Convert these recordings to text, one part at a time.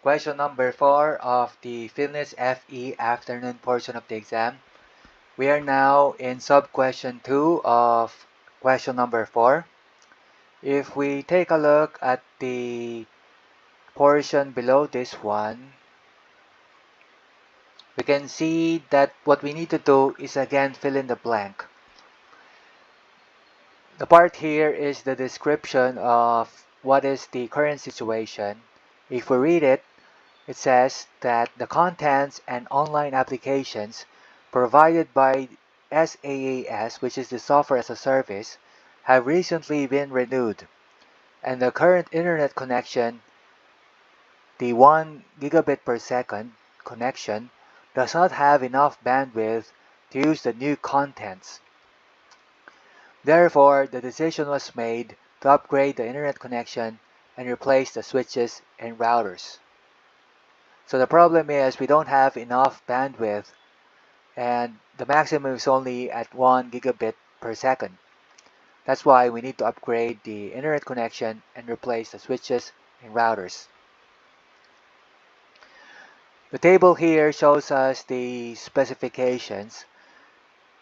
Question number 4 of the PhilNITS FE afternoon portion of the exam. We are now in sub-question 2 of question number 4. If we take a look at the portion below this one, we can see that what we need to do is again fill in the blank. The part here is the description of what is the current situation. If we read it, it says that the contents and online applications provided by SaaS, which is the software as a service, have recently been renewed, and the current internet connection, the 1 gigabit per second connection, does not have enough bandwidth to use the new contents. Therefore, the decision was made to upgrade the internet connection and replace the switches and routers. So the problem is we don't have enough bandwidth, and the maximum is only at 1 gigabit per second. That's why we need to upgrade the internet connection and replace the switches and routers. The table here shows us the specifications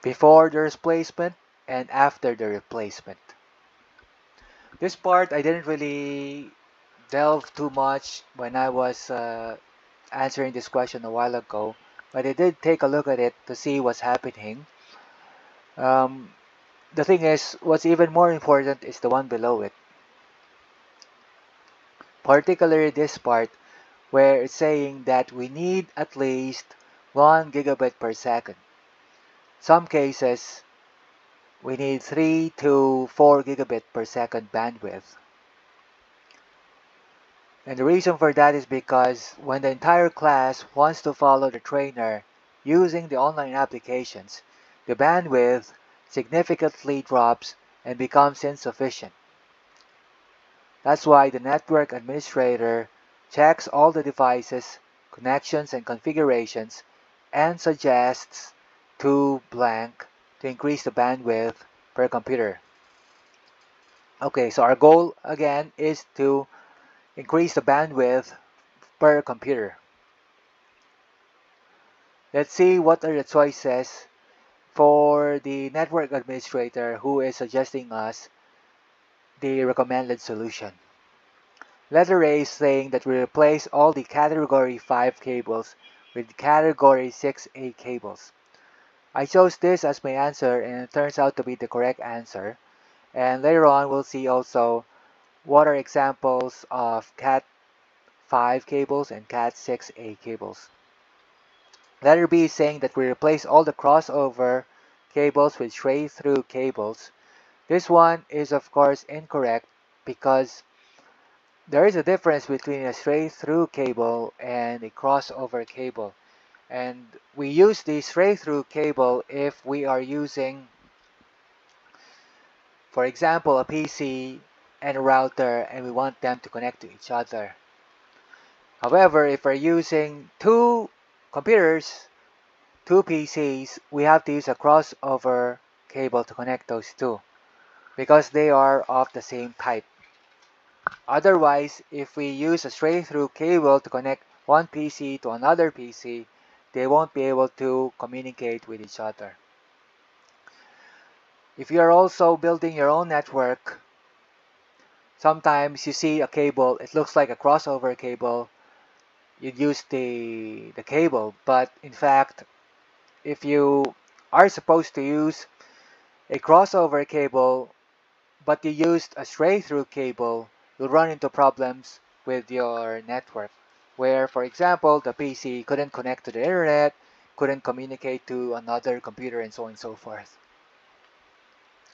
before the replacement and after the replacement. This part I didn't really delve too much when I was answering this question a while ago, but I did take a look at it to see what's happening. The thing is, what's even more important is the one below it. Particularly this part where it's saying that we need at least 1 gigabit per second. Some cases, we need 3 to 4 gigabit per second bandwidth. And the reason for that is because when the entire class wants to follow the trainer using the online applications, the bandwidth significantly drops and becomes insufficient. That's why the network administrator checks all the devices, connections, and configurations and suggests to blank to increase the bandwidth per computer. Okay, so our goal again is to increase the bandwidth per computer. Let's see what are the choices for the network administrator who is suggesting us the recommended solution. Letter A is saying that we replace all the category 5 cables with category 6A cables. I chose this as my answer and it turns out to be the correct answer. And later on we'll see also what are examples of Cat 5 cables and Cat 6A cables. Letter B is saying that we replace all the crossover cables with straight-through cables. This one is of course incorrect because there is a difference between a straight-through cable and a crossover cable. And we use the straight-through cable if we are using, for example, a PC and a router and we want them to connect to each other. However, if we're using two computers, two PCs, we have to use a crossover cable to connect those two because they are of the same type. Otherwise, if we use a straight-through cable to connect one PC to another PC, they won't be able to communicate with each other. If you are also building your own network, sometimes you see a cable, it looks like a crossover cable, you'd use the cable, but in fact, if you are supposed to use a crossover cable, but you used a straight-through cable, you'll run into problems with your network, where, for example, the PC couldn't connect to the internet, couldn't communicate to another computer, and so on and so forth.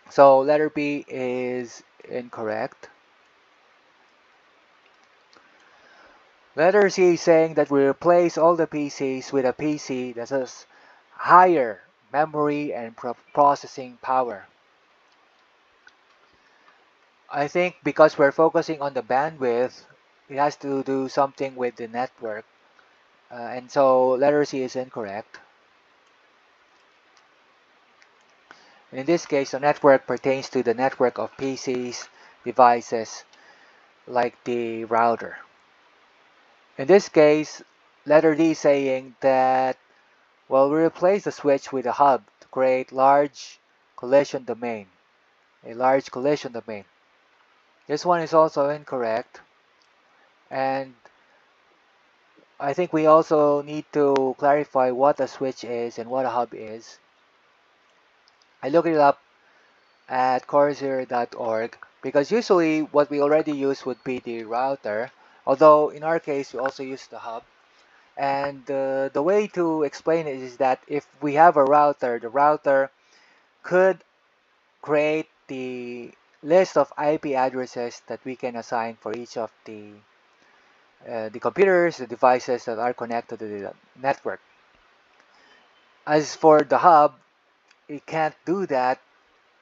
So letter B is incorrect. Letter C is saying that we replace all the PCs with a PC that has higher memory and processing power. I think because we're focusing on the bandwidth, it has to do something with the network. And so letter C is incorrect. In this case, the network pertains to the network of PCs, devices, like the router. In this case, letter D is saying that, well, we replace the switch with a hub to create large collision domain, a large collision domain. This one is also incorrect, and I think we also need to clarify what a switch is and what a hub is. I looked it up at Corsair.org because usually what we already use would be the router, although in our case we also use the hub. And the way to explain it is that if we have a router, the router could create the list of IP addresses that we can assign for each of the computers, the devices that are connected to the network. As for the hub, it can't do that,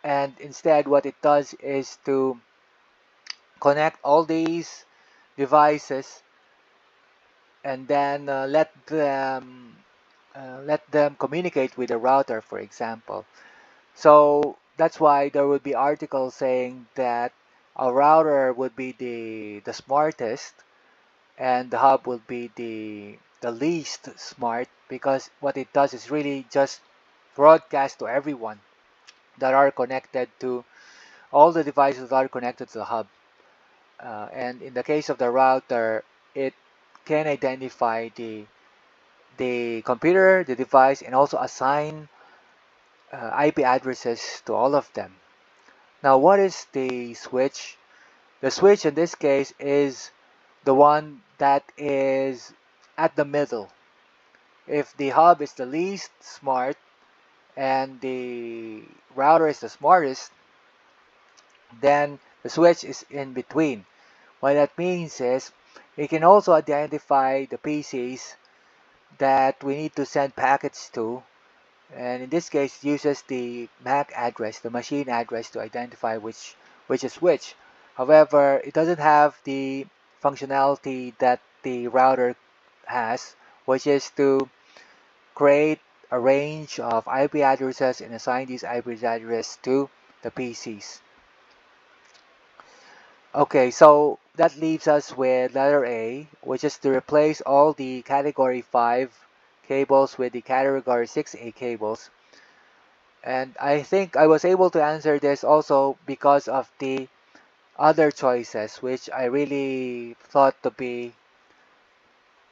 and instead what it does is to connect all these devices and then let them communicate with the router, for example. So that's why there would be articles saying that a router would be the smartest and the hub would be the least smart, because what it does is really just broadcast to everyone that are connected to all the devices that are connected to the hub. And in the case of the router, it can identify the computer, the device, and also assign IP addresses to all of them. Now, what is the switch? The switch in this case is the one that is at the middle. If the hub is the least smart and the router is the smartest, then the switch is in between. What that means is it can also identify the PCs that we need to send packets to, and in this case it uses the MAC address, the machine address, to identify which is which. However, it doesn't have the functionality that the router has, which is to create a range of IP addresses and assign these IP addresses to the PCs. Okay, so that leaves us with letter A, which is to replace all the category 5 cables with the category 6A cables. And I think I was able to answer this also because of the other choices, which I really thought to be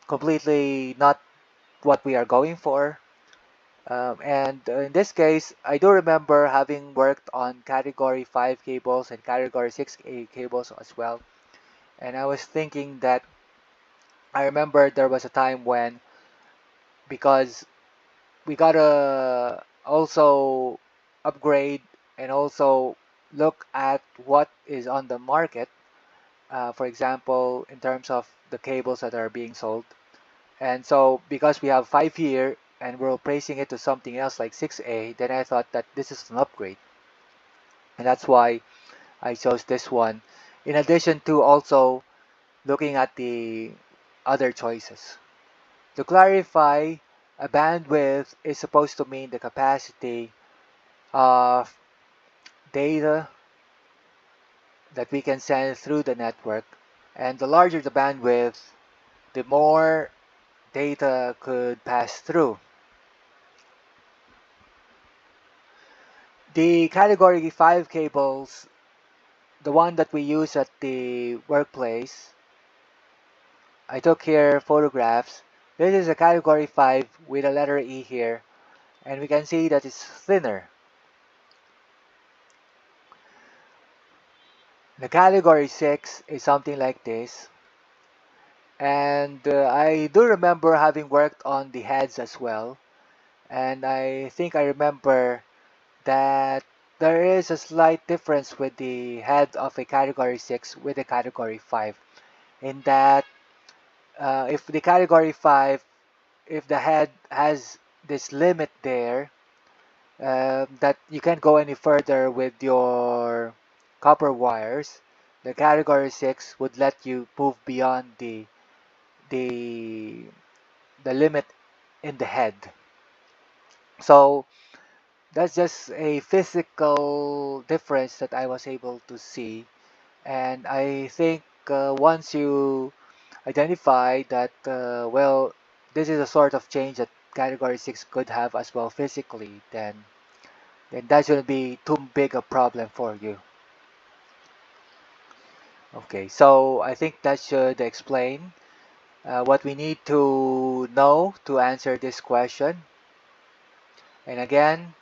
completely not what we are going for. And in this case, I do remember having worked on category 5 cables and category 6A cables as well. And I was thinking that I remember there was a time when, because we gotta also upgrade and also look at what is on the market, for example, in terms of the cables that are being sold. And so because we have 5 here and we're replacing it to something else like 6A, then I thought that this is an upgrade. And that's why I chose this one, in addition to also looking at the other choices. To clarify, a bandwidth is supposed to mean the capacity of data that we can send through the network. And the larger the bandwidth, the more data could pass through. The category 5 cables, the one that we use at the workplace, I took here photographs. This is a category 5 with a letter E here, and we can see that it's thinner. The category 6 is something like this, and I do remember having worked on the heads as well, and I think I remember that there is a slight difference with the head of a category 6 with a category 5, in that if the category 5, if the head has this limit there, that you can't go any further with your copper wires, the category 6 would let you move beyond the the limit in the head. So that's just a physical difference that I was able to see, and I think once you identify that, well, this is a sort of change that category 6 could have as well physically, then that shouldn't be too big a problem for you. Okay, so I think that should explain what we need to know to answer this question. And again,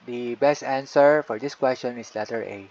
the best answer for this question is letter A.